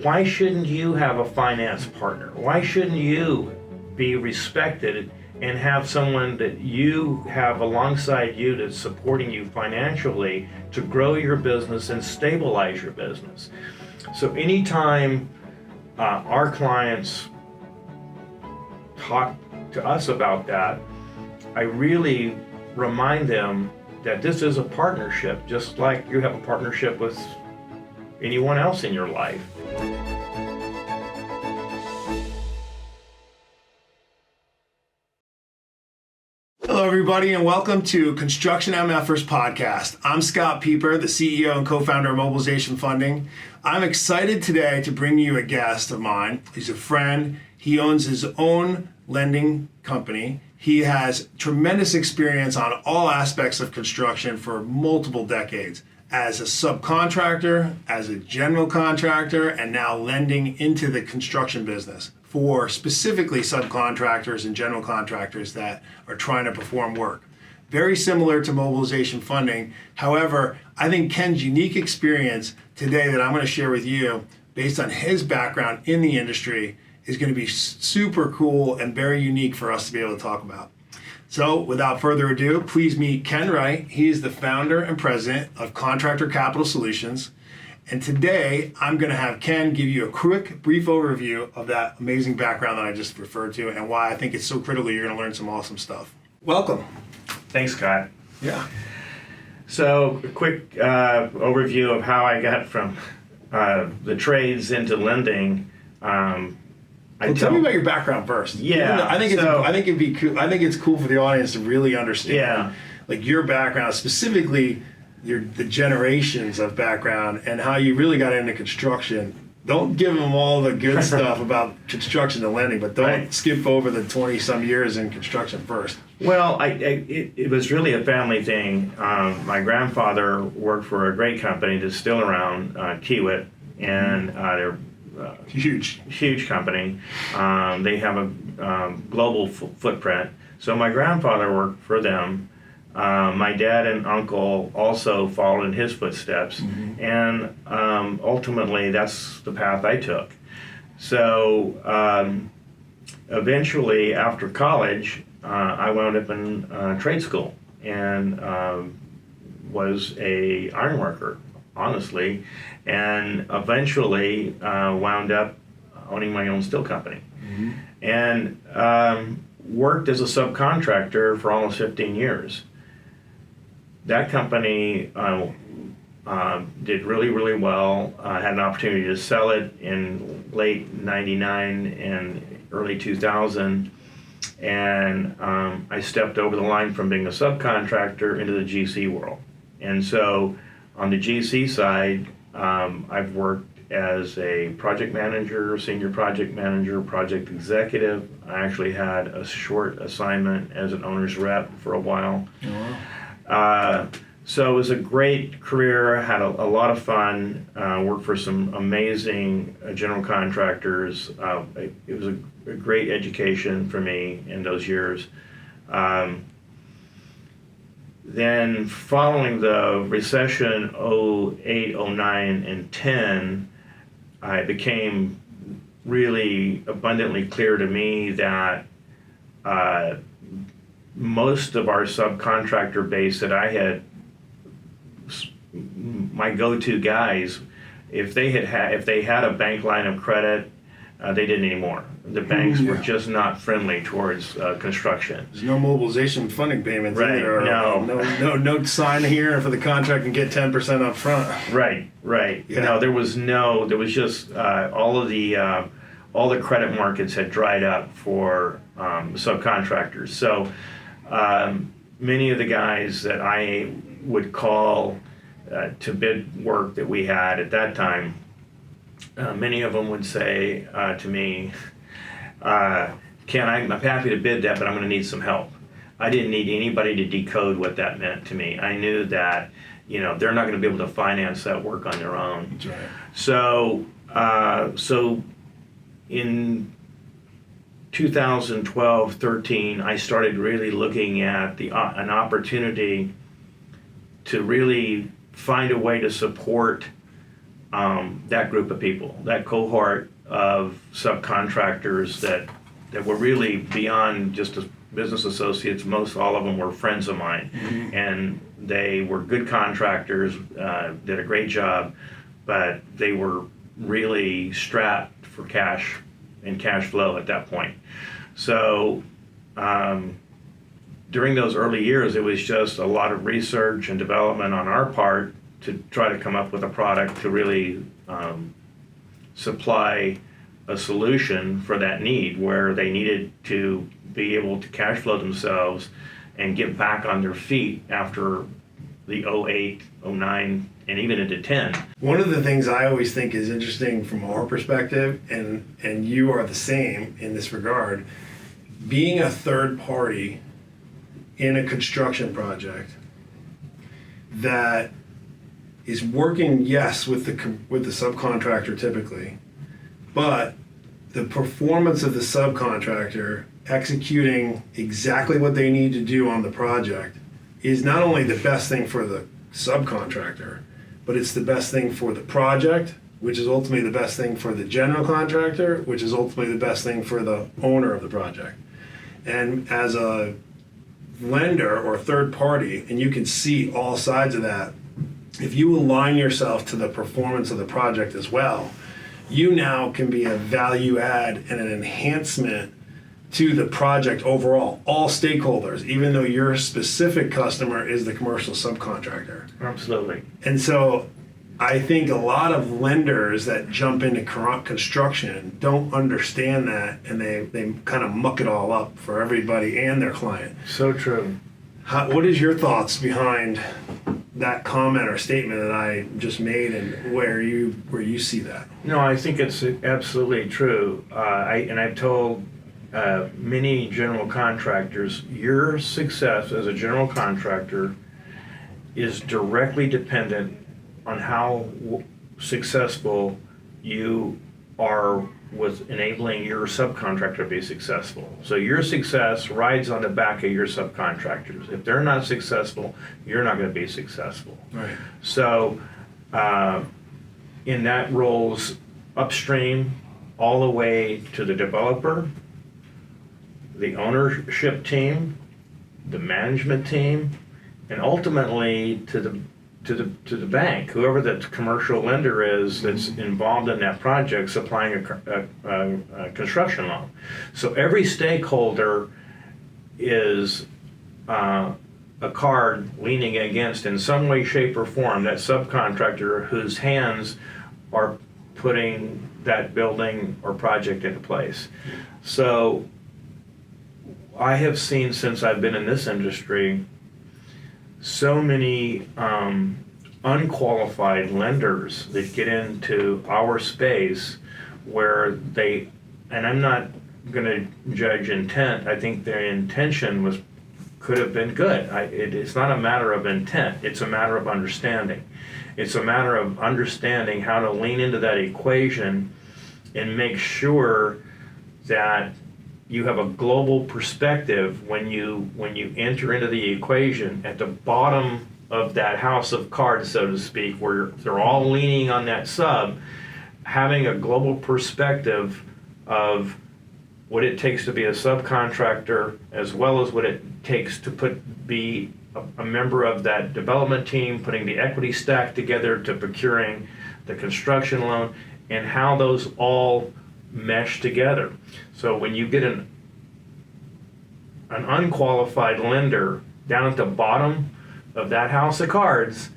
why shouldn't you have a finance partner? Why shouldn't you be respected and have someone that you have alongside you that's supporting you financially to grow your business and stabilize your business? So anytime our clients talk to us about that, I really remind them that this is a partnership, just like you have a partnership with anyone else in your life. Hello, everybody, and welcome to Construction MF'ers podcast. I'm Scott Pieper, the CEO and co-founder of Mobilization Funding. I'm excited today to bring you a guest of mine. He's a friend. He owns his own lending company. He has tremendous experience on all aspects of construction for multiple decades as a subcontractor, as a general contractor, and now lending into the construction business for specifically subcontractors and general contractors that are trying to perform work. Very similar to Mobilization Funding. However, I think Ken's unique experience today that I'm going to share with you based on his background in the industry is going to be super cool and very unique for us to be able to talk about. So without further ado, please meet Ken Wright. He is the founder and president of Contractor Capital Solutions. And today I'm going to have Ken give you a quick, brief overview of that amazing background that I just referred to and why I think it's so critical you're going to learn some awesome stuff. Welcome. Thanks, Scott. Yeah. So a quick overview of how I got from the trades into lending. Tell me about your background first. Yeah, I think it'd be cool. I think it's cool for the audience to really understand, like your background, specifically the generations of background and how you really got into construction. Don't give them all the good stuff about construction and lending, but don't skip over the 20-some years in construction first. Well, it was really a family thing. My grandfather worked for a great company that's still around, Kiewit, and they're huge company. They have a global footprint. So my grandfather worked for them. My dad and uncle also followed in his footsteps, and ultimately that's the path I took. So eventually, after college, I wound up in trade school and was a ironworker, honestly, and eventually wound up owning my own steel company, and worked as a subcontractor for almost 15 years. That company did really, really well. I had an opportunity to sell it in late 99 and early 2000, and I stepped over the line from being a subcontractor into the GC world. And so on the GC side, I've worked as a project manager, senior project manager, project executive. I actually had a short assignment as an owner's rep for a while. Oh, wow. So it was a great career, had a lot of fun, worked for some amazing general contractors. It was a great education for me in those years. Then following the recession 08, 09, and 10, it became really abundantly clear to me that most of our subcontractor base that I had, my go-to guys, if they had a bank line of credit, they didn't anymore. The banks were just not friendly towards construction. There's no mobilization funding payments either. No sign here for the contract and get 10% up front. Right. Yeah. No, there was just all the credit markets had dried up for subcontractors. So many of the guys that I would call to bid work that we had at that time, many of them would say to me, Ken, I'm happy to bid that, but I'm going to need some help. I didn't need anybody to decode what that meant to me. I knew that, they're not going to be able to finance that work on their own. That's right. So in 2012, 13, I started really looking at an opportunity to really find a way to support that group of people, that cohort of subcontractors that were really beyond just business associates. Most all of them were friends of mine, and they were good contractors, did a great job, but they were really strapped for cash and cash flow at that point. So during those early years, it was just a lot of research and development on our part to try to come up with a product to really supply a solution for that need, where they needed to be able to cash flow themselves and get back on their feet after the 08, 09, and even into 10. One of the things I always think is interesting from our perspective, and you are the same in this regard, being a third party in a construction project that is working, yes, with the subcontractor typically, but the performance of the subcontractor executing exactly what they need to do on the project is not only the best thing for the subcontractor, but it's the best thing for the project, which is ultimately the best thing for the general contractor, which is ultimately the best thing for the owner of the project. And as a lender or third party, and you can see all sides of that, if you align yourself to the performance of the project as well, you now can be a value add and an enhancement to the project overall, all stakeholders, even though your specific customer is the commercial subcontractor. Absolutely. And so I think a lot of lenders that jump into construction don't understand that, and they kind of muck it all up for everybody and their client. So true. What is your thoughts behind that comment or statement that I just made, and where you see that? No, I think it's absolutely true. I've told many general contractors, your success as a general contractor is directly dependent on how successful you are with enabling your subcontractor to be successful. So your success rides on the back of your subcontractors. If they're not successful, you're not going to be successful. Right. So in that rolls upstream all the way to the developer, the ownership team, the management team, and ultimately to the bank, whoever the commercial lender is that's involved in that project supplying a construction loan. So every stakeholder is a card leaning against, in some way, shape, or form, that subcontractor whose hands are putting that building or project into place. So I have seen, since I've been in this industry, so many unqualified lenders that get into our space where and I'm not going to judge intent. I think their intention could have been good. It's not a matter of intent. It's a matter of understanding. It's a matter of understanding how to lean into that equation and make sure that you have a global perspective when you enter into the equation at the bottom of that house of cards, so to speak, where they're all leaning on that sub, having a global perspective of what it takes to be a subcontractor, as well as what it takes to be a member of that development team, putting the equity stack together to procuring the construction loan, and how those all mesh together. So when you get an unqualified lender down at the bottom of that house of cards,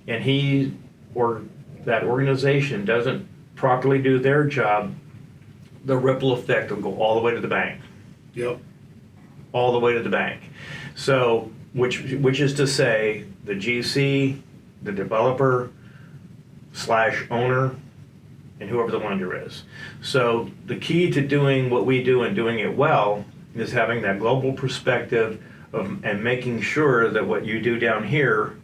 and he or that organization doesn't properly do their job, the ripple effect will go all the way to the bank. Yep. All the way to the bank. So, which is to say, the GC, the developer / owner, and whoever the lender is. So the key to doing what we do and doing it well is having that global perspective and making sure that what you do down here,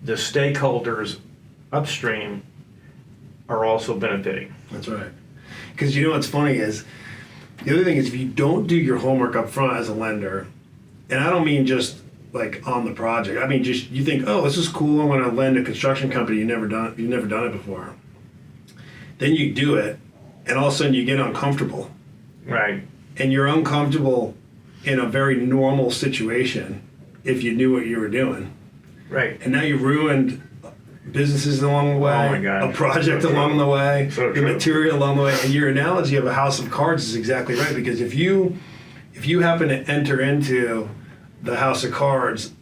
the stakeholders upstream are also benefiting. That's right. Because you know what's funny is, the other thing is, if you don't do your homework up front as a lender, and I don't mean just like on the project. I mean, just you think, oh, this is cool. I'm going to lend a construction company. You've never done it before. Then you do it, and all of a sudden you get uncomfortable. Right. And you're uncomfortable in a very normal situation if you knew what you were doing. Right. And now you ruined businesses along the way, Oh my gosh. a project along the way, So the true. material along the way. And your analogy of a house of cards is exactly right, because if you happen to enter into the house of cards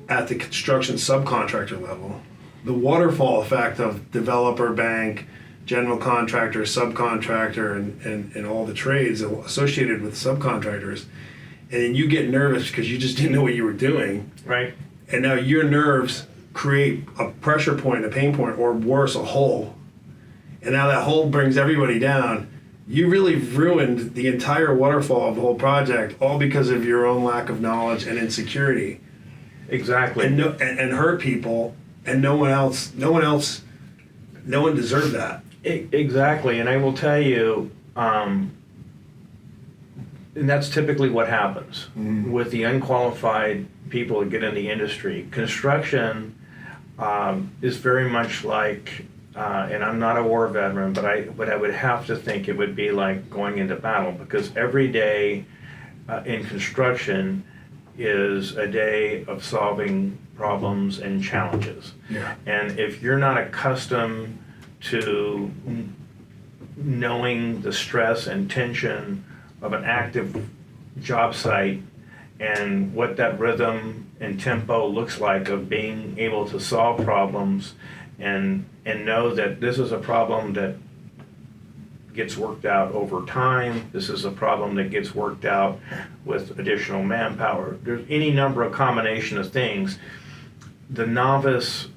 at the construction subcontractor level, the waterfall effect of developer, bank, general contractor, subcontractor, and all the trades associated with subcontractors, and then you get nervous because you just didn't know what you were doing, Right. and now your nerves create a pressure point, a pain point, or worse, a hole, and now that hole brings everybody down. You really ruined the entire waterfall of the whole project, all because of your own lack of knowledge and insecurity, Exactly. and hurt people, and no one deserved that. Exactly, and I will tell you, and that's typically what happens with the unqualified people that get in the industry. Construction is very much like, and I'm not a war veteran, but I would have to think it would be like going into battle, because every day in construction is a day of solving problems and challenges. Yeah. And if you're not accustomed to knowing the stress and tension of an active job site and what that rhythm and tempo looks like of being able to solve problems and know that this is a problem that gets worked out over time, this is a problem that gets worked out with additional manpower, there's any number of combination of things. The novice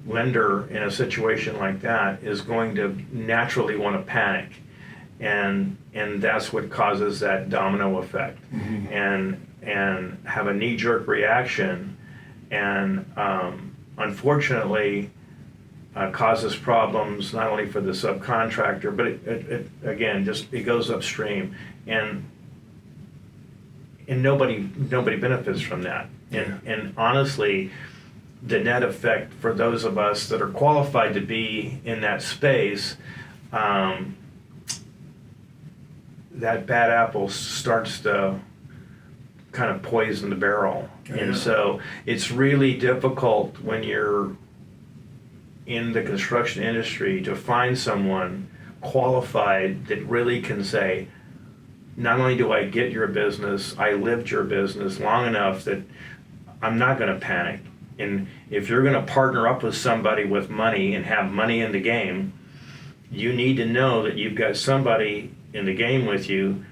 lender in a situation like that is going to naturally want to panic, and that's what causes that domino effect, and have a knee-jerk reaction, and unfortunately causes problems not only for the subcontractor, but it again it goes upstream, and nobody benefits from that. And honestly, the net effect for those of us that are qualified to be in that space, that bad apple starts to kind of poison the barrel. Yeah. And so it's really difficult when you're in the construction industry to find someone qualified that really can say, not only do I get your business, I lived your business long enough that I'm not going to panic. And if you're going to partner up with somebody with money and have money in the game, you need to know that you've got somebody in the game with you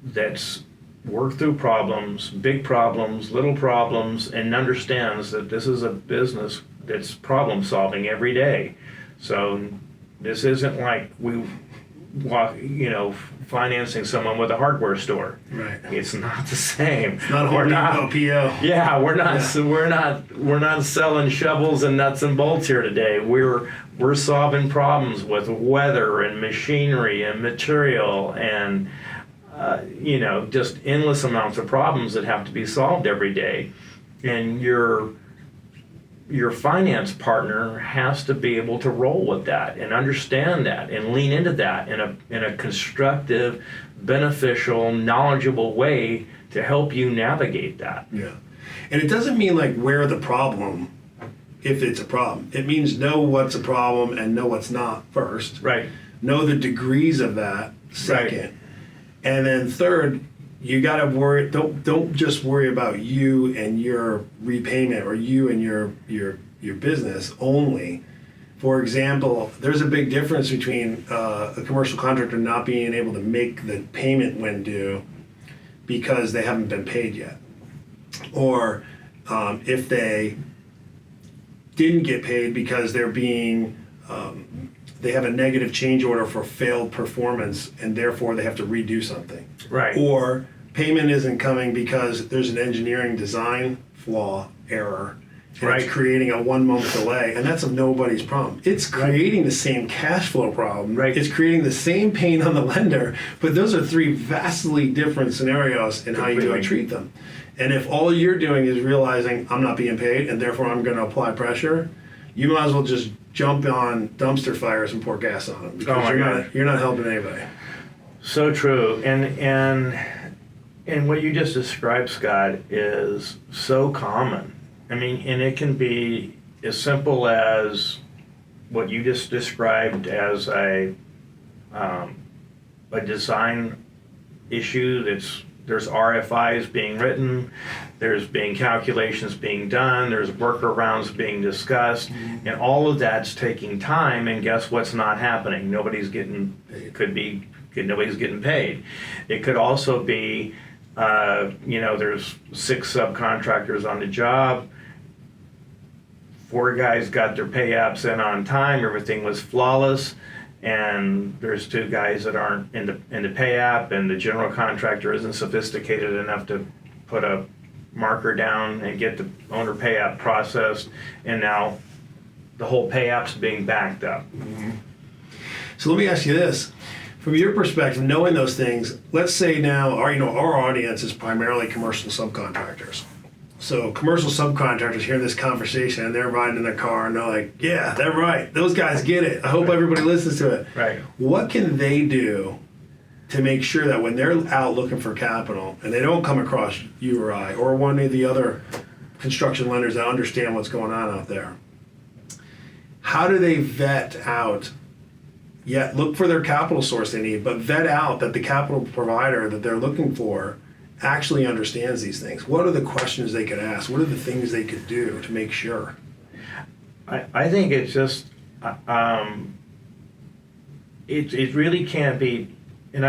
that's worked through problems, big problems, little problems, and understands that this is a business that's problem solving every day. So this isn't like we walk, financing someone with a hardware store. Right. It's not the same. It's not a Home Depot PO. Yeah, we're not selling shovels and nuts and bolts here today. We're solving problems with weather and machinery and material and just endless amounts of problems that have to be solved every day. And your finance partner has to be able to roll with that and understand that and lean into that in a constructive, beneficial, knowledgeable way to help you navigate that. Yeah. And it doesn't mean like where the problem, if it's a problem. It means know what's a problem and know what's not first. Right. Know the degrees of that second. Right. And then third, you got to worry, don't just worry about you and your repayment or you and your business only. For example, there's a big difference between a commercial contractor not being able to make the payment when due because they haven't been paid yet. Or if they didn't get paid because they're being, they have a negative change order for failed performance and therefore they have to redo something. Right. Or payment isn't coming because there's an engineering design flaw, error, And Right. it's creating a 1 month delay, and that's nobody's problem. It's creating the same cash flow problem. Right. It's creating the same pain on the lender, but those are three vastly different scenarios in how you Completely. treat them. And if all you're doing is realizing I'm not being paid and therefore I'm going to apply pressure, you might as well just jump on dumpster fires and pour gas on them because Oh my God. you're not helping anybody. So true, and what you just described, Scott, is so common. I mean, and it can be as simple as what you just described as a design issue. There's RFIs being written, there's being calculations being done, there's workarounds being discussed, and all of that's taking time. And guess what's not happening? Nobody's getting paid. It could also be, there's 6 subcontractors on the job. 4 guys got their pay apps in on time. Everything was flawless. And there's 2 guys that aren't in the pay app, and the general contractor isn't sophisticated enough to put a marker down and get the owner pay app processed. And now the whole pay app's being backed up. So let me ask you this. From your perspective, knowing those things, let's say now our audience is primarily commercial subcontractors. So commercial subcontractors hear this conversation and they're riding in their car and they're like, yeah, they're right. Those guys get it. I hope everybody listens to it. Right. What can they do to make sure that when they're out looking for capital and they don't come across you or I or one of the other construction lenders that understand what's going on out there, how do they vet out, look for their capital source they need, but vet out that the capital provider that they're looking for actually understands these things? What are the questions they could ask? What are the things they could do to make sure? I think it's just, it really can't be, and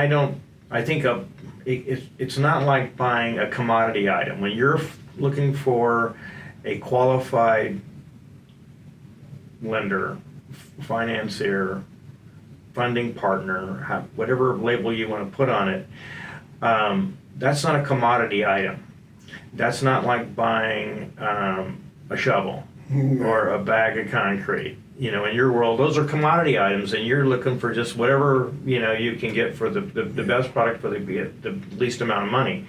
it's not like buying a commodity item. When you're looking for a qualified lender, financier, funding partner, whatever label you want to put on it, that's not a commodity item. That's not like buying a shovel or a bag of concrete. In your world, those are commodity items, and you're looking for just whatever you can get for the best product for the least amount of money.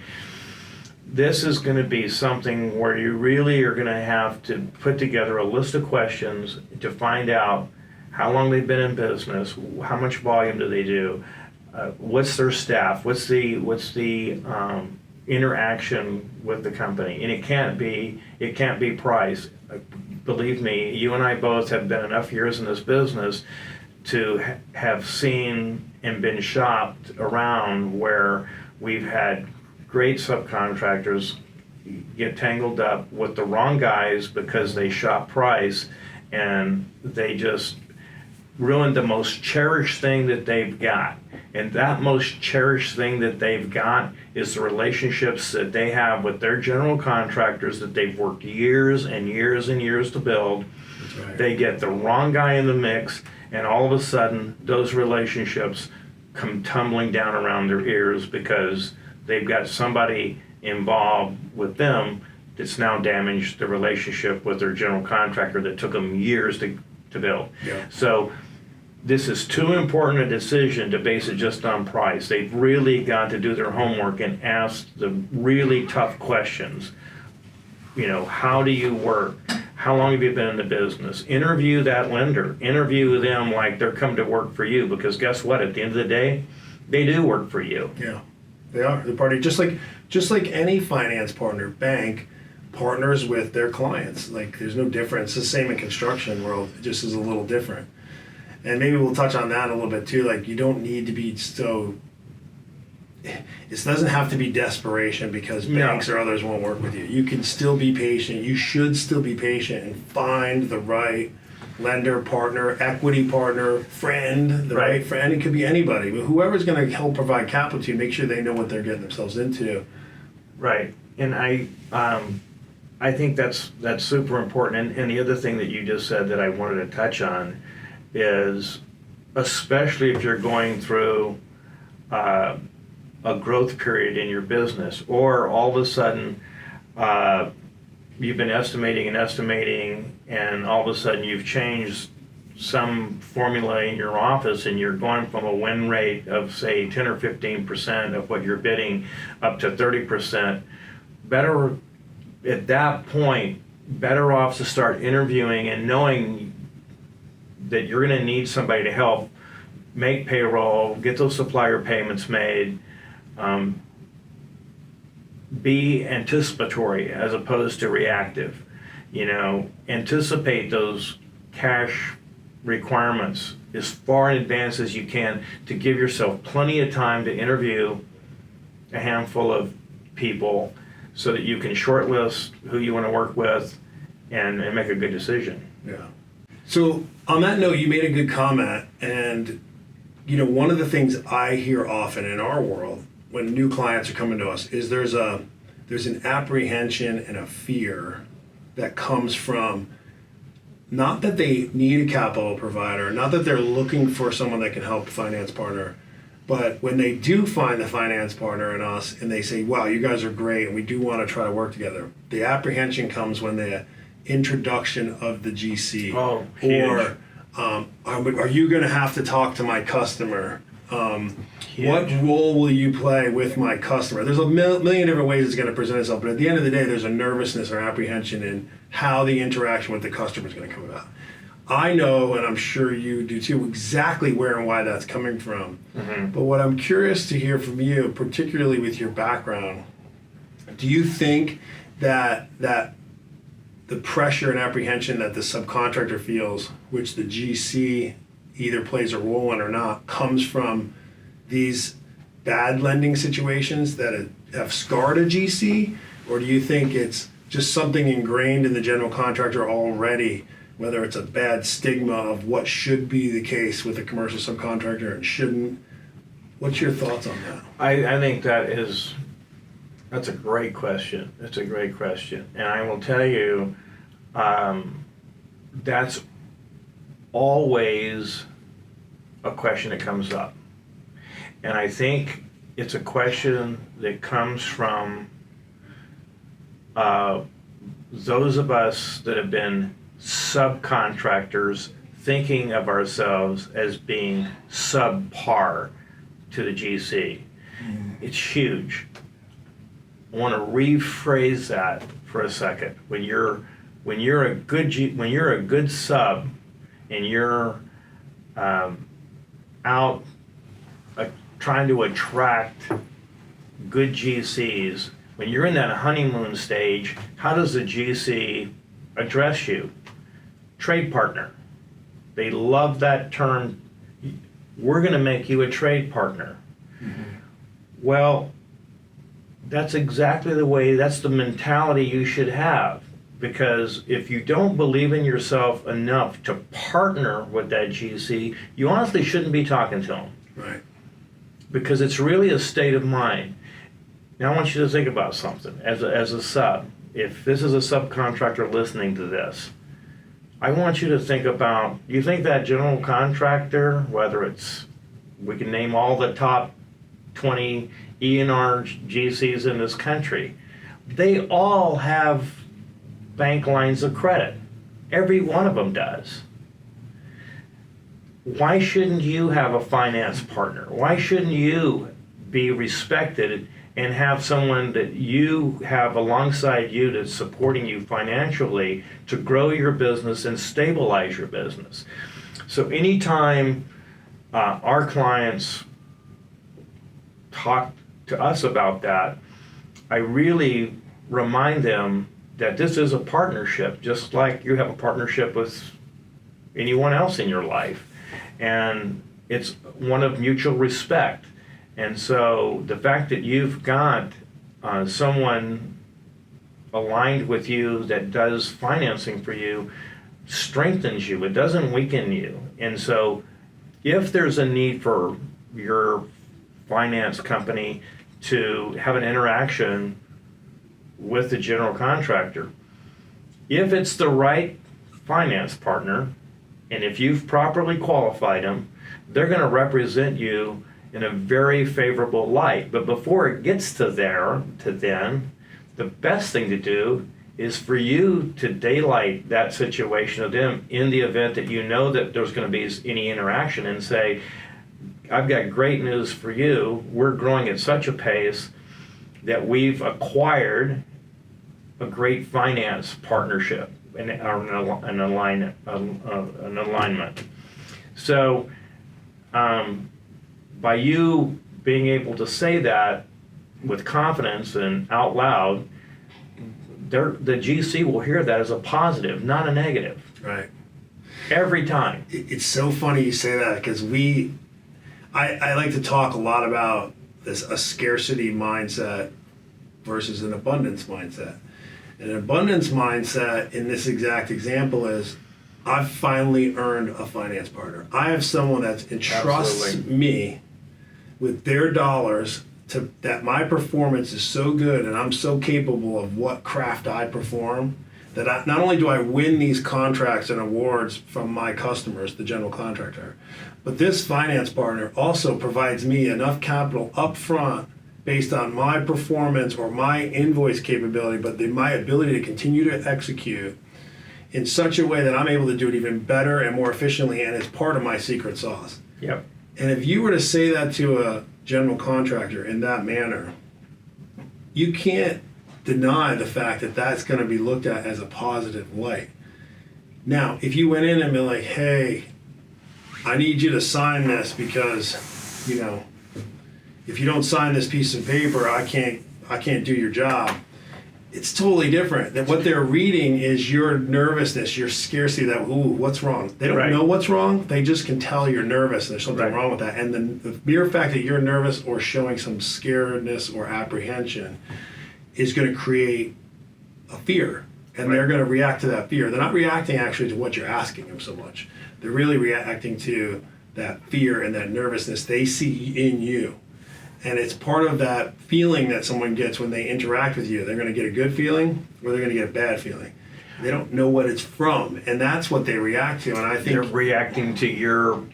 This is going to be something where you really are going to have to put together a list of questions to find out how long they've been in business, how much volume do they do, what's their staff, what's the interaction with the company, and it can't be price. Believe me, you and I both have been enough years in this business to have seen and been shopped around where we've had great subcontractors get tangled up with the wrong guys because they shop price, and they just ruined the most cherished thing that they've got. And that most cherished thing that they've got is the relationships that they have with their general contractors that they've worked years and years and years to build. That's right. They get the wrong guy in the mix, and all of a sudden those relationships come tumbling down around their ears because they've got somebody involved with them that's now damaged the relationship with their general contractor that took them years to build. Yeah. So this is too important a decision to base it just on price. They've really got to do their homework and ask the really tough questions. How do you work? How long have you been in the business? Interview that lender. Interview them like they're come to work for you, because guess what? At the end of the day, they do work for you. Yeah, they are. The party, just like any finance partner, bank partners with their clients. Like, there's no difference. It's the same in construction world. It just is a little different. And maybe we'll touch on that a little bit too. Like, you don't need to be so. It doesn't have to be desperation because banks or others won't work with you. You can still be patient. You should still be patient and find the right lender, partner, equity partner, friend, the right friend. It could be anybody, but whoever's going to help provide capital to you, make sure they know what they're getting themselves into. Right, and I think that's super important. And the other thing that you just said that I wanted to touch on is, especially if you're going through a growth period in your business, or all of a sudden you've been estimating and estimating, and all of a sudden you've changed some formula in your office, and you're going from a win rate of say 10 or 15% of what you're bidding up to 30%. Better at that point, better off to start interviewing and knowing that you're going to need somebody to help make payroll, get those supplier payments made, be anticipatory as opposed to reactive. Anticipate those cash requirements as far in advance as you can to give yourself plenty of time to interview a handful of people so that you can shortlist who you want to work with and make a good decision. Yeah. So on that note, you made a good comment, and one of the things I hear often in our world when new clients are coming to us is there's an apprehension and a fear that comes from not that they need a capital provider, not that they're looking for someone that can help finance partner, but when they do find the finance partner in us and they say, wow, you guys are great and we do want to try to work together, the apprehension comes when the introduction of the GC. Oh, huge. Or are you going to have to talk to my customer? What role will you play with my customer? There's a million different ways it's going to present itself, but at the end of the day, there's a nervousness or apprehension in how the interaction with the customer is going to come about. I know, and I'm sure you do too, exactly where and why that's coming from. Mm-hmm. But what I'm curious to hear from you, particularly with your background, do you think that the pressure and apprehension that the subcontractor feels, which the GC either plays a role in or not, comes from these bad lending situations that have scarred a GC? Or do you think it's just something ingrained in the general contractor already, whether it's a bad stigma of what should be the case with a commercial subcontractor and shouldn't? What's your thoughts on that? I think that's a great question. It's a great question. And I will tell you, that's always a question that comes up. And I think it's a question that comes from those of us that have been subcontractors thinking of ourselves as being subpar to the GC. It's huge. I want to rephrase that for a second. When you're a good sub and you're out trying to attract good GCs, when you're in that honeymoon stage, how does the GC address you? Trade partner. They love that term. We're going to make you a trade partner. Mm-hmm. Well, that's the mentality you should have. Because if you don't believe in yourself enough to partner with that GC, you honestly shouldn't be talking to them. Right. Because it's really a state of mind. Now I want you to think about something. As a sub, if this is a subcontractor listening to this, I want you to think about, you think that general contractor, whether it's, we can name all the top 20 E&R GCs in this country, they all have bank lines of credit. Every one of them does. Why shouldn't you have a finance partner? Why shouldn't you be respected and have someone that you have alongside you that's supporting you financially to grow your business and stabilize your business? So anytime our clients talk to us about that, I really remind them that this is a partnership, just like you have a partnership with anyone else in your life. And it's one of mutual respect. And so the fact that you've got someone aligned with you that does financing for you strengthens you. It doesn't weaken you. And so if there's a need for your finance company to have an interaction with the general contractor, if it's the right finance partner, and if you've properly qualified them, they're going to represent you in a very favorable light. But before it gets to then, the best thing to do is for you to daylight that situation of them in the event that you know that there's going to be any interaction, and say, I've got great news for you. We're growing at such a pace that we've acquired a great finance partnership and an alignment. So by you being able to say that with confidence and out loud, the GC will hear that as a positive, not a negative. Right. Every time. It's so funny you say that, because I like to talk a lot about a scarcity mindset versus an abundance mindset. An abundance mindset in this exact example is, I've finally earned a finance partner. I have someone that entrusts Absolutely. me with their dollars, that my performance is so good and I'm so capable of what craft I perform, that not only do I win these contracts and awards from my customers, the general contractor, but this finance partner also provides me enough capital up front based on my performance or my invoice capability, but my ability to continue to execute in such a way that I'm able to do it even better and more efficiently, and it's part of my secret sauce. Yep. And if you were to say that to a general contractor in that manner, you can't deny the fact that that's going to be looked at as a positive light. Now, if you went in and be like, hey, I need you to sign this because, if you don't sign this piece of paper, I can't do your job. It's totally different. That what they're reading is your nervousness, your scarcity, that, ooh, what's wrong? They don't know what's wrong. They just can tell you're nervous. There's something wrong with that. And the mere fact that you're nervous or showing some scaredness or apprehension is going to create a fear. And they're going to react to that fear. They're not reacting actually to what you're asking them so much. They're really reacting to that fear and that nervousness they see in you. And it's part of that feeling that someone gets when they interact with you. They're going to get a good feeling or they're going to get a bad feeling. They don't know what it's from, and that's what they react to. And I think they're reacting to your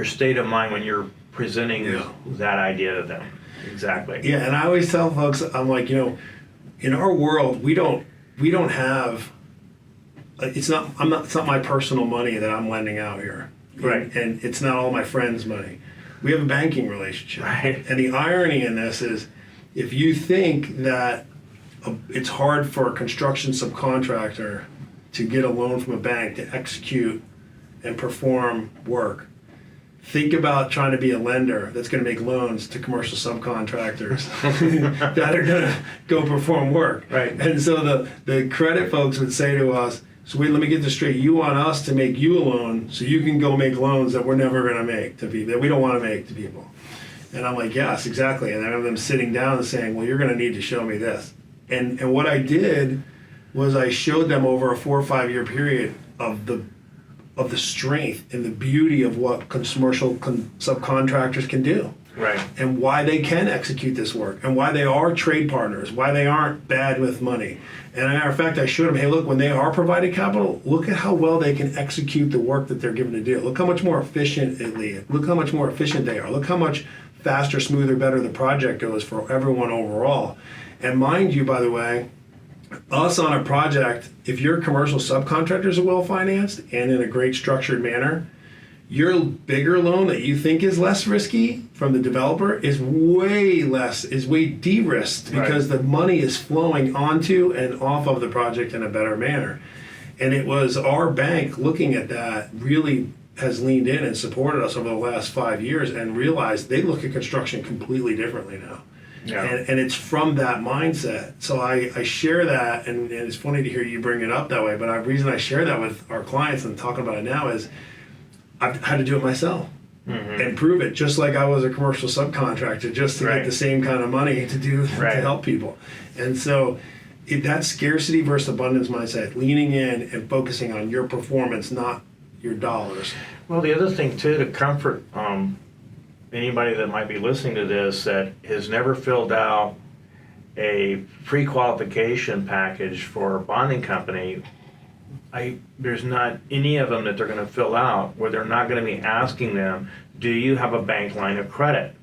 state of mind when you're presenting that idea to them. Exactly. Yeah, and I always tell folks, I'm like, in our world, we don't have. It's not my personal money that I'm lending out here, right? And it's not all my friends' money. We have a banking relationship. Right. And the irony in this is, if you think that it's hard for a construction subcontractor to get a loan from a bank to execute and perform work, think about trying to be a lender that's going to make loans to commercial subcontractors that are going to go perform work. Right. And so the credit folks would say to us, so wait, let me get this straight. You want us to make you a loan so you can go make loans that we're never going to make to people, that we don't want to make to people. And I'm like, yes, exactly. And I have them sitting down and saying, well, you're going to need to show me this. And what I did was I showed them over a 4 or 5 year period of the strength and the beauty of what commercial subcontractors can do. Right. And why they can execute this work, and why they are trade partners, why they aren't bad with money. And as a matter of fact, I showed them, hey, look, when they are provided capital, look at how well they can execute the work that they're given to do. Look how much more efficient they are. Look how much faster, smoother, better the project goes for everyone overall. And mind you, by the way, us on a project, if your commercial subcontractors are well financed and in a great structured manner, your bigger loan that you think is less risky from the developer is way de-risked, because the money is flowing onto and off of the project in a better manner. And it was our bank looking at that really has leaned in and supported us over the last 5 years and realized they look at construction completely differently now. Yeah. And it's from that mindset. So I share that, and it's funny to hear you bring it up that way, but the reason I share that with our clients and talking about it now is I've had to do it myself and prove it, just like I was a commercial subcontractor, just to get the same kind of money to do to help people. And so that scarcity versus abundance mindset, leaning in and focusing on your performance, not your dollars. Well, the other thing too, to comfort anybody that might be listening to this that has never filled out a pre-qualification package for a bonding company, there's not any of them that they're going to fill out where they're not going to be asking them, do you have a bank line of credit?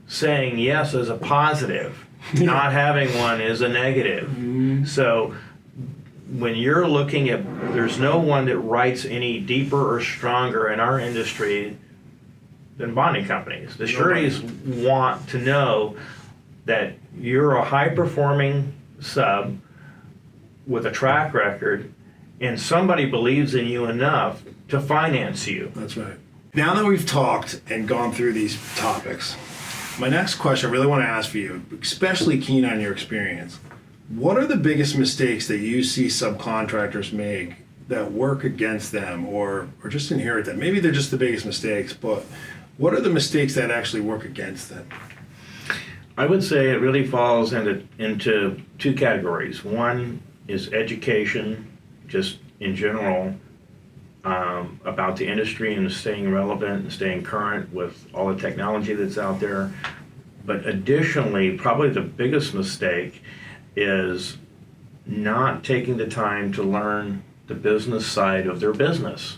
Saying yes is a positive. Not having one is a negative. So when you're looking at, there's no one that writes any deeper or stronger in our industry than bonding companies. The sureties want to know that you're a high-performing sub with a track record, and somebody believes in you enough to finance you. That's right. Now that we've talked and gone through these topics, my next question I really want to ask for you, especially keen on your experience, what are the biggest mistakes that you see subcontractors make that work against them or just inherit them? Maybe they're just the biggest mistakes, but what are the mistakes that actually work against them? I would say it really falls into two categories. One is education, just in general, about the industry and staying relevant and staying current with all the technology that's out there. But additionally, probably the biggest mistake is not taking the time to learn the business side of their business,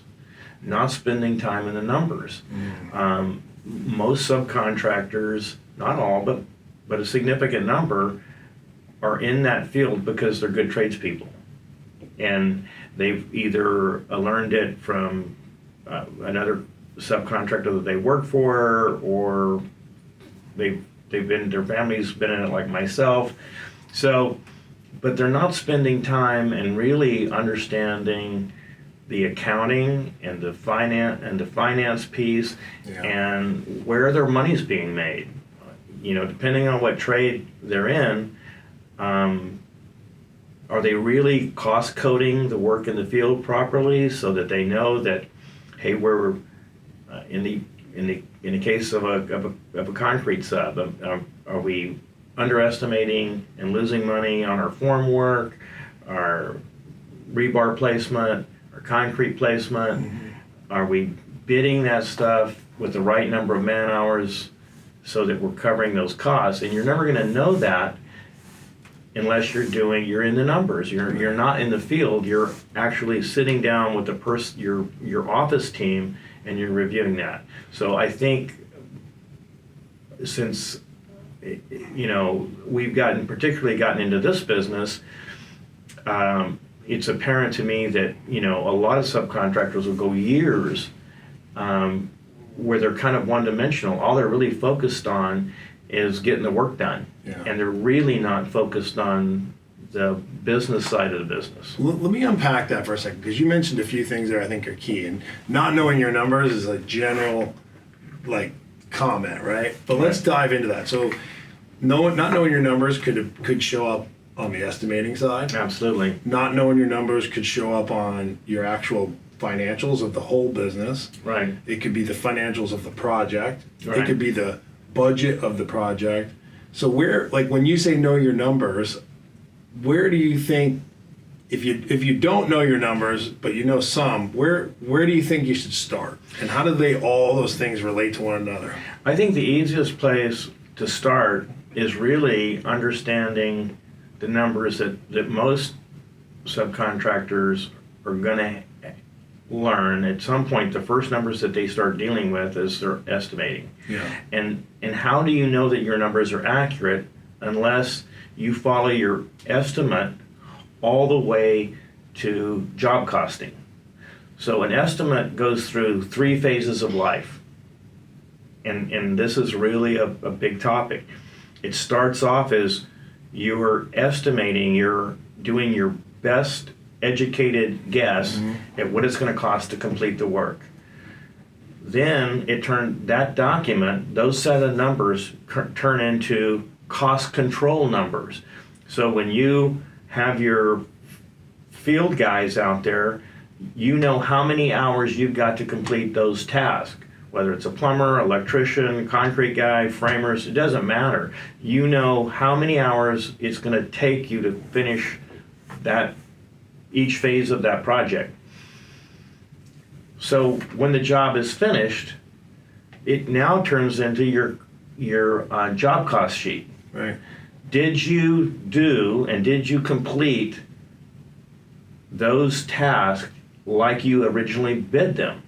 not spending time in the numbers. Most subcontractors, not all, but a significant number, are in that field because they're good tradespeople. And they've either learned it from another subcontractor that they work for, or their family's been in it like myself. So, but they're not spending time and really understanding the accounting and the finance piece, and where their money's being made. You know, depending on what trade they're in, are they really cost coding the work in the field properly so that they know that, hey, we're in the case of a concrete sub, are we underestimating and losing money on our form work, our rebar placement, our concrete placement? Are we bidding that stuff with the right number of man hours so that we're covering those costs? And you're never going to know that unless you're in the numbers. You're not in the field. You're actually sitting down with your office team and you're reviewing that. So I think since we've particularly gotten into this business, it's apparent to me that a lot of subcontractors will go years where they're kind of one-dimensional. All they're really focused on is getting the work done, and they're really not focused on the business side of the business. Let me unpack that for a second, because you mentioned a few things there I think are key, and not knowing your numbers is a general comment, right? But let's dive into that. So not knowing your numbers could show up on the estimating side. Absolutely. Not knowing your numbers could show up on your actual financials of the whole business. Right. It could be the financials of the project. Right. It could be the budget of the project. So when you say know your numbers, where do you think, if you don't know your numbers but you know some, where do you think you should start, and how do all those things relate to one another? I think the easiest place to start is really understanding the numbers that most subcontractors are going to learn at some point. The first numbers that they start dealing with is their estimating. And how do you know that your numbers are accurate unless you follow your estimate all the way to job costing? So an estimate goes through 3 phases of life, and this is really a big topic. It starts off as you're estimating, you're doing your best educated guess at what it's going to cost to complete the work. Then that document, those set of numbers turn into cost control numbers. So when you have your field guys out there, you know how many hours you've got to complete those tasks. Whether it's a plumber, electrician, concrete guy, framers, it doesn't matter. You know how many hours it's going to take you to finish each phase of that project. So when the job is finished, it now turns into your job cost sheet. Right. Did you do and did you complete those tasks like you originally bid them?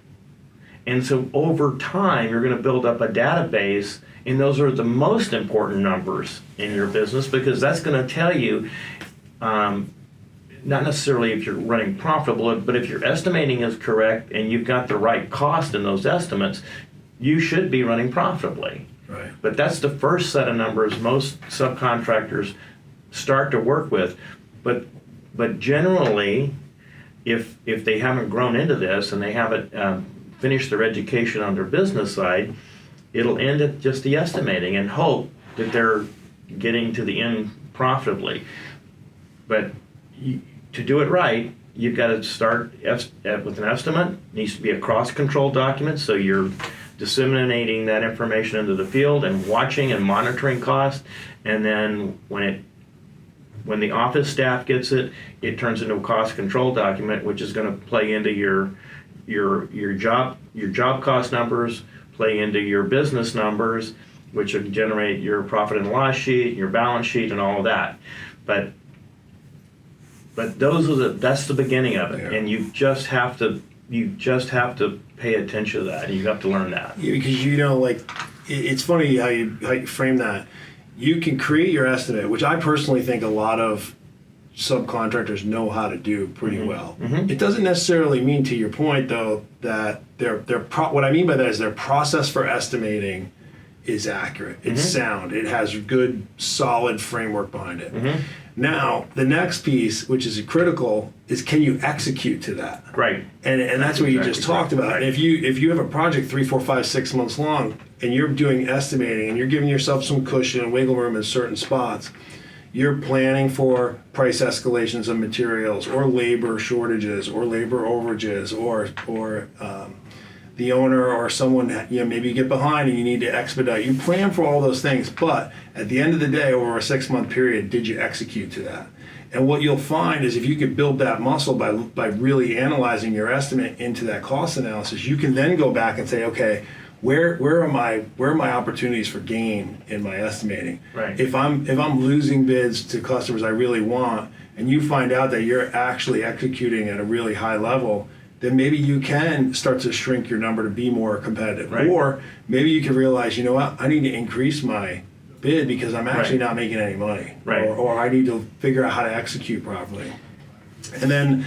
And so over time, you're going to build up a database, and those are the most important numbers in your business, because that's going to tell you, not necessarily if you're running profitable, but if your estimating is correct and you've got the right cost in those estimates, you should be running profitably. Right. But that's the first set of numbers most subcontractors start to work with. But generally, if they haven't grown into this and they haven't finished their education on their business side, it'll end at just the estimating and hope that they're getting to the end profitably. But to do it right, you've got to start with an estimate. It needs to be a cross-control document, so you're disseminating that information into the field and watching and monitoring costs. And then when the office staff gets it, it turns into a cost control document, which is going to play into your job cost numbers, play into your business numbers, which will generate your profit and loss sheet, your balance sheet, and all of that. But that's the beginning of it, Yeah. and you just have to pay attention to that. You have to learn that. Yeah, because it's funny how you frame that. You can create your estimate, which I personally think a lot of subcontractors know how to do pretty well. Mm-hmm. It doesn't necessarily mean, to your point though, that what I mean by that is their process for estimating is accurate. It's sound. It has good, solid framework behind it. Mm-hmm. Now, the next piece, which is critical, is can you execute to that? Right. And that's what you just talked about. Right. If you have a project 3, 4, 5, 6 months long, and you're doing estimating, and you're giving yourself some cushion and wiggle room in certain spots, you're planning for price escalations of materials, or labor shortages, or labor overages, or the owner or someone, maybe you get behind and you need to expedite. You plan for all those things, but at the end of the day, over a 6-month period, did you execute to that? And what you'll find is if you could build that muscle by really analyzing your estimate into that cost analysis, you can then go back and say, okay, where are my opportunities for gain in my estimating? Right. If I'm losing bids to customers I really want, and you find out that you're actually executing at a really high level, then maybe you can start to shrink your number to be more competitive. Right. Or maybe you can realize, you know what, I need to increase my bid because I'm actually not making any money. Right. Or I need to figure out how to execute properly. And then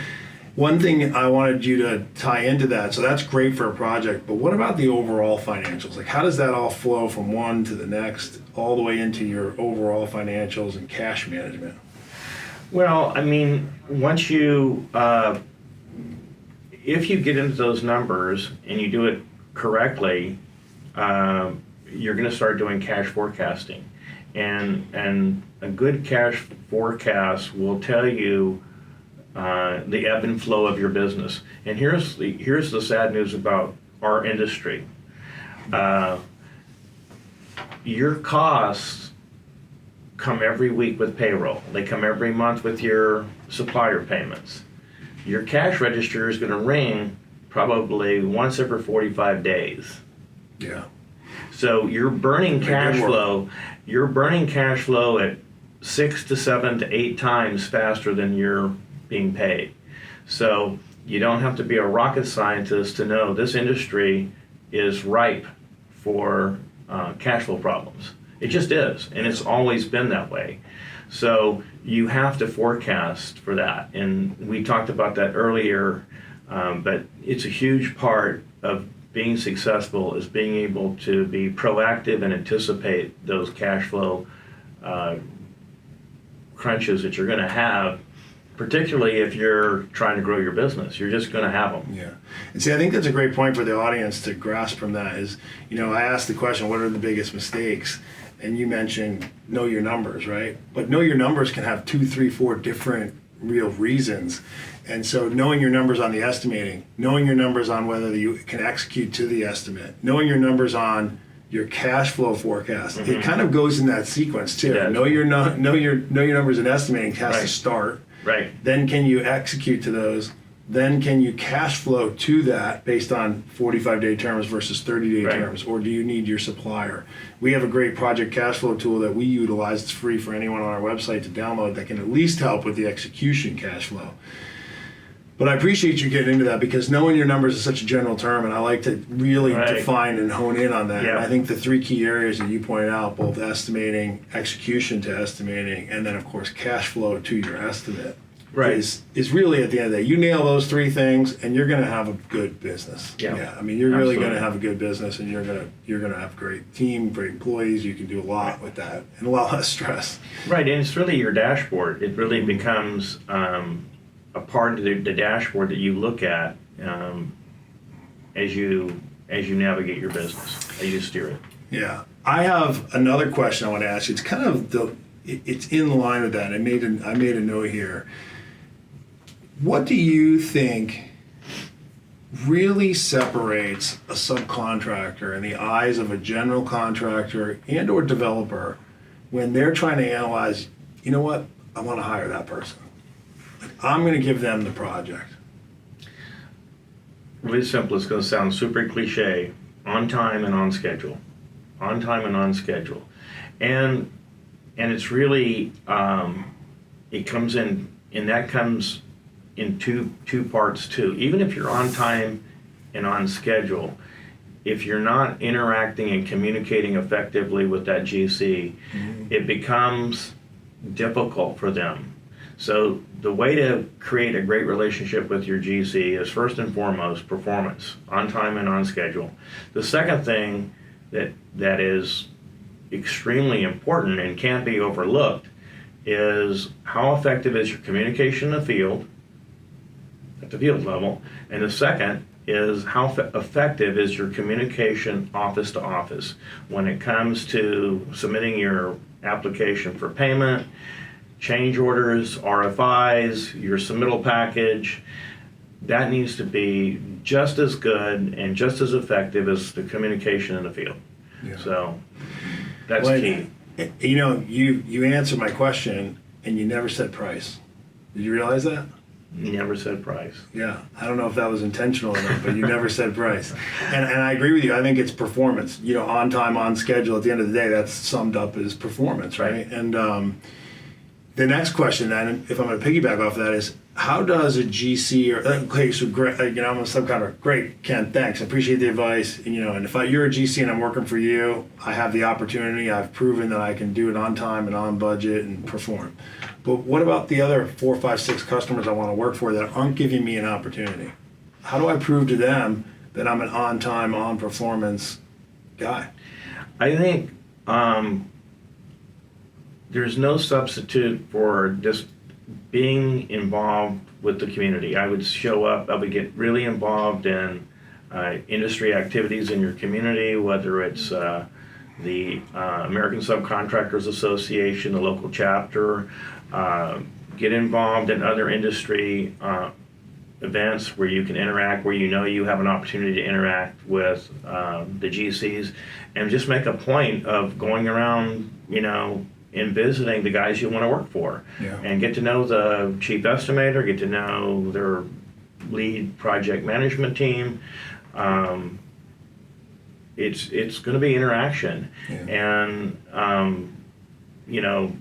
one thing I wanted you to tie into that, so that's great for a project, but what about the overall financials? Like, how does that all flow from one to the next, all the way into your overall financials and cash management? Well, I mean, once you if you get into those numbers and you do it correctly, you're going to start doing cash forecasting, and a good cash forecast will tell you the ebb and flow of your business. And here's the sad news about our industry. Your costs come every week with payroll. They come every month with your supplier payments. Your cash register is going to ring probably once every 45 days. Yeah. So you're burning cash flow. You're burning cash flow at 6 to 7 to 8 times faster than you're being paid. So you don't have to be a rocket scientist to know this industry is ripe for cash flow problems. It just is, and it's always been that way. So you have to forecast for that, and we talked about that earlier, but it's a huge part of being successful is being able to be proactive and anticipate those cash flow crunches that you're going to have, particularly if you're trying to grow your business. You're just going to have them. Yeah. And see, I think that's a great point for the audience to grasp from that is, I asked the question, what are the biggest mistakes? And you mentioned know your numbers, right? But know your numbers can have 2, 3, 4 different real reasons. And so knowing your numbers on the estimating, knowing your numbers on whether you can execute to the estimate, knowing your numbers on your cash flow forecast, it kind of goes in that sequence too. Yeah. Know your numbers in estimating has to start. Right. Then can you execute to those? Then can you cash flow to that based on 45-day terms versus 30-day terms? Or do you need your supplier? We have a great project cash flow tool that we utilize. It's free for anyone on our website to download that can at least help with the execution cash flow. But I appreciate you getting into that, because knowing your numbers is such a general term, and I like to really define and hone in on that. Yeah. And I think the three key areas that you pointed out, both estimating, execution to estimating, and then of course cash flow to your estimate, is really at the end of the day. You nail those three things, and you're going to have a good business. Yeah. I mean, you're really going to have a good business, and you're going to have a great team, great employees. You can do a lot with that, and a lot less stress. Right, and it's really your dashboard. It really becomes a part of the dashboard that you look at as you navigate your business, as you steer it. Yeah, I have another question I want to ask you. It's kind of it's in line with that. I made a note here. What do you think really separates a subcontractor in the eyes of a general contractor and or developer when they're trying to analyze, you know what, I want to hire that person. I'm going to give them the project. Really simple. It's going to sound super cliche. On time and on schedule. On time and on schedule. And it's really, it comes in, and that comes in two parts too. Even if you're on time and on schedule, if you're not interacting and communicating effectively with that GC, it becomes difficult for them. So the way to create a great relationship with your GC is first and foremost performance, on time and on schedule. The second thing that is extremely important and can't be overlooked is how effective is your communication in the field, at the field level, and the second is how effective is your communication office to office when it comes to submitting your application for payment, change orders, RFIs, your submittal package. That needs to be just as good and just as effective as the communication in the field. Yeah. So that's key. You know, you answered my question and you never said price. Did you realize that? Never said price. Yeah, I don't know if that was intentional or not, but you never said price. And I agree with you. I think it's performance. You know, on time, on schedule. At the end of the day, that's summed up as performance, right? And the next question then, if I'm going to piggyback off that, is how does a GC or okay, so great, you know, I'm a subcontractor. Great, Ken, thanks. I appreciate the advice. And, you know, and if you're a GC and I'm working for you, I have the opportunity. I've proven that I can do it on time and on budget and perform. But what about the other 4, 5, 6 customers I want to work for that aren't giving me an opportunity? How do I prove to them that I'm an on time, on performance guy? I think there's no substitute for just being involved with the community. I would show up, I would get really involved in industry activities in your community, whether it's the American Subcontractors Association, the local chapter, get involved in other industry events where you can interact, where you know you have an opportunity to interact with the GCs, and just make a point of going around, you know, and visiting the guys you want to work for, and get to know the chief estimator, get to know their lead project management team. It's going to be interaction, and you know,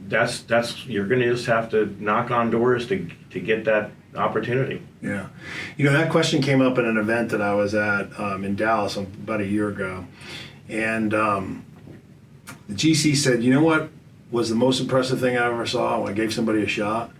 that's you're going to just have to knock on doors to get that opportunity. Yeah, you know, that question came up at an event that I was at in Dallas about a year ago, and the GC said, you know what was the most impressive thing I ever saw when I gave somebody a shot,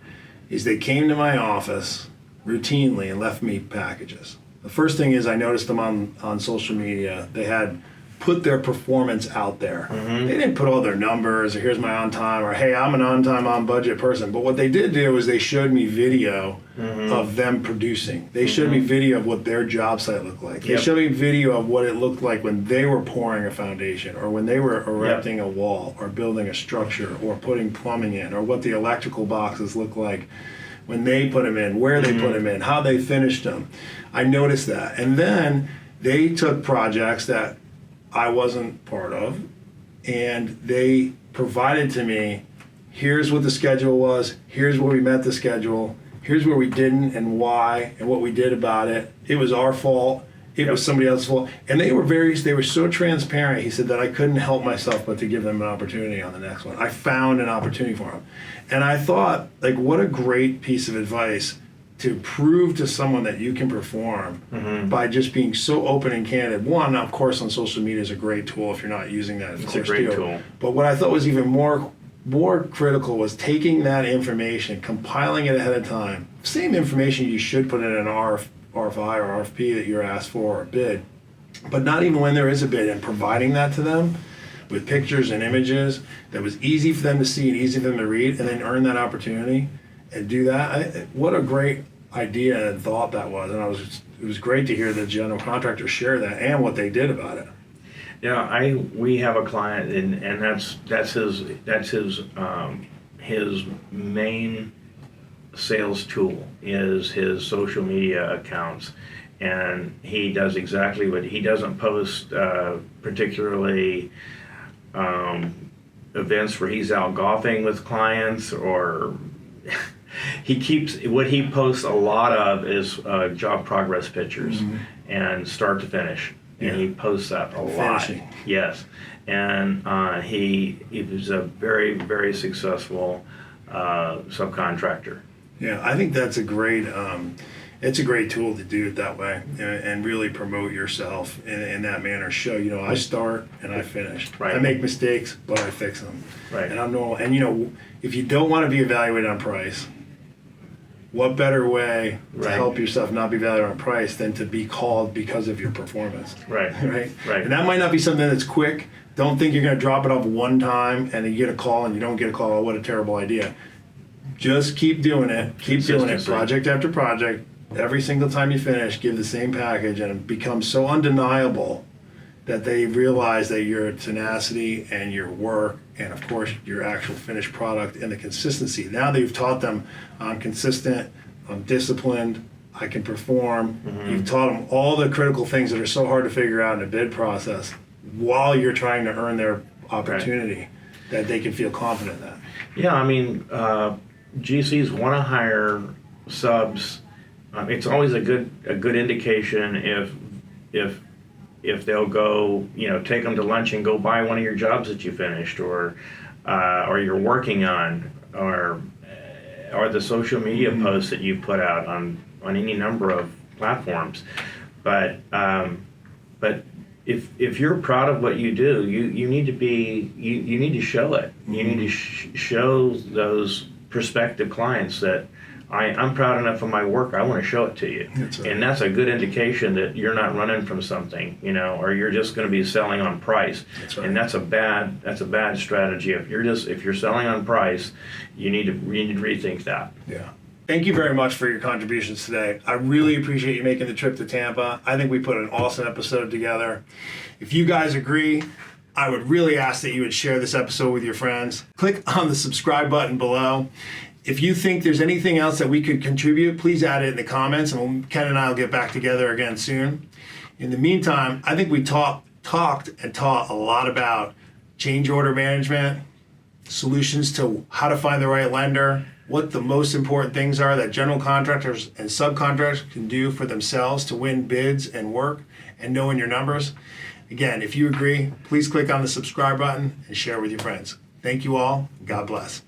is they came to my office routinely and left me packages. The first thing is I noticed them on social media. They had put their performance out there. They didn't put all their numbers or here's my on time or hey, I'm an on time, on budget person. But what they did do is they showed me video of them producing. They showed me video of what their job site looked like. They showed me video of what it looked like when they were pouring a foundation or when they were erecting a wall or building a structure or putting plumbing in, or what the electrical boxes look like when they put them in, where they put them in, how they finished them. I noticed that. And then they took projects that I wasn't part of, and they provided to me, here's what the schedule was, here's where we met the schedule, here's where we didn't and why, and what we did about it. It was our fault, it was somebody else's fault. And they were so transparent, he said, that I couldn't help myself but to give them an opportunity on the next one. I found an opportunity for them. And I thought, like, what a great piece of advice to prove to someone that you can perform by just being so open and candid. One, of course, on social media is a great tool if you're not using that. It's a great tool. But what I thought was even more critical was taking that information, compiling it ahead of time. Same information you should put in an RFI or RFP that you're asked for or bid, but not even when there is a bid, and providing that to them with pictures and images that was easy for them to see and easy for them to read, and then earn that opportunity and do that. What a great idea and thought that was, and it was great to hear the general contractor share that and what they did about it. Yeah, we have a client, and that's his main sales tool is his social media accounts, and he does exactly what he doesn't post particularly events where he's out golfing with clients, or what he posts a lot of is job progress pictures and start to finish. And he posts that a lot. Yes. And he was a very, very successful subcontractor. Yeah, I think that's it's a great tool to do it that way and really promote yourself in that manner. Show, I start and I finish. Right. I make mistakes, but I fix them. Right. And I'm normal. And if you don't want to be evaluated on price, what better way to help yourself not be evaluated on price than to be called because of your performance? Right. Right. Right. And that might not be something that's quick. Don't think you're going to drop it off one time and then you get a call and you don't get a call. Oh, what a terrible idea. Just keep doing it. Keep doing it. Project after project. Every single time you finish, give the same package, and it becomes so undeniable that they realize that your tenacity and your work and, of course, your actual finished product and the consistency. Now that you've taught them, I'm consistent, I'm disciplined, I can perform. You've taught them all the critical things that are so hard to figure out in a bid process while you're trying to earn their opportunity, that they can feel confident in that. Yeah, I mean, GCs want to hire subs. It's always a good indication if they'll go, take them to lunch and go buy one of your jobs that you finished, or you're working on, or the social media posts that you put out on any number of platforms. But if you're proud of what you do, you need to be you need to show it. You need to show those prospective clients that I'm proud enough of my work, I want to show it to you. That's right. And that's a good indication that you're not running from something, or you're just going to be selling on price. That's right. And that's a bad strategy. If you're selling on price, you need to rethink that. Yeah. Thank you very much for your contributions today. I really appreciate you making the trip to Tampa. I think we put an awesome episode together. If you guys agree, I would really ask that you would share this episode with your friends. Click on the subscribe button below. If you think there's anything else that we could contribute, please add it in the comments, and Ken and I will get back together again soon. In the meantime, I think we talked and taught a lot about change order management, solutions to how to find the right lender, what the most important things are that general contractors and subcontractors can do for themselves to win bids and work, and knowing your numbers. Again, if you agree, please click on the subscribe button and share with your friends. Thank you all. God bless.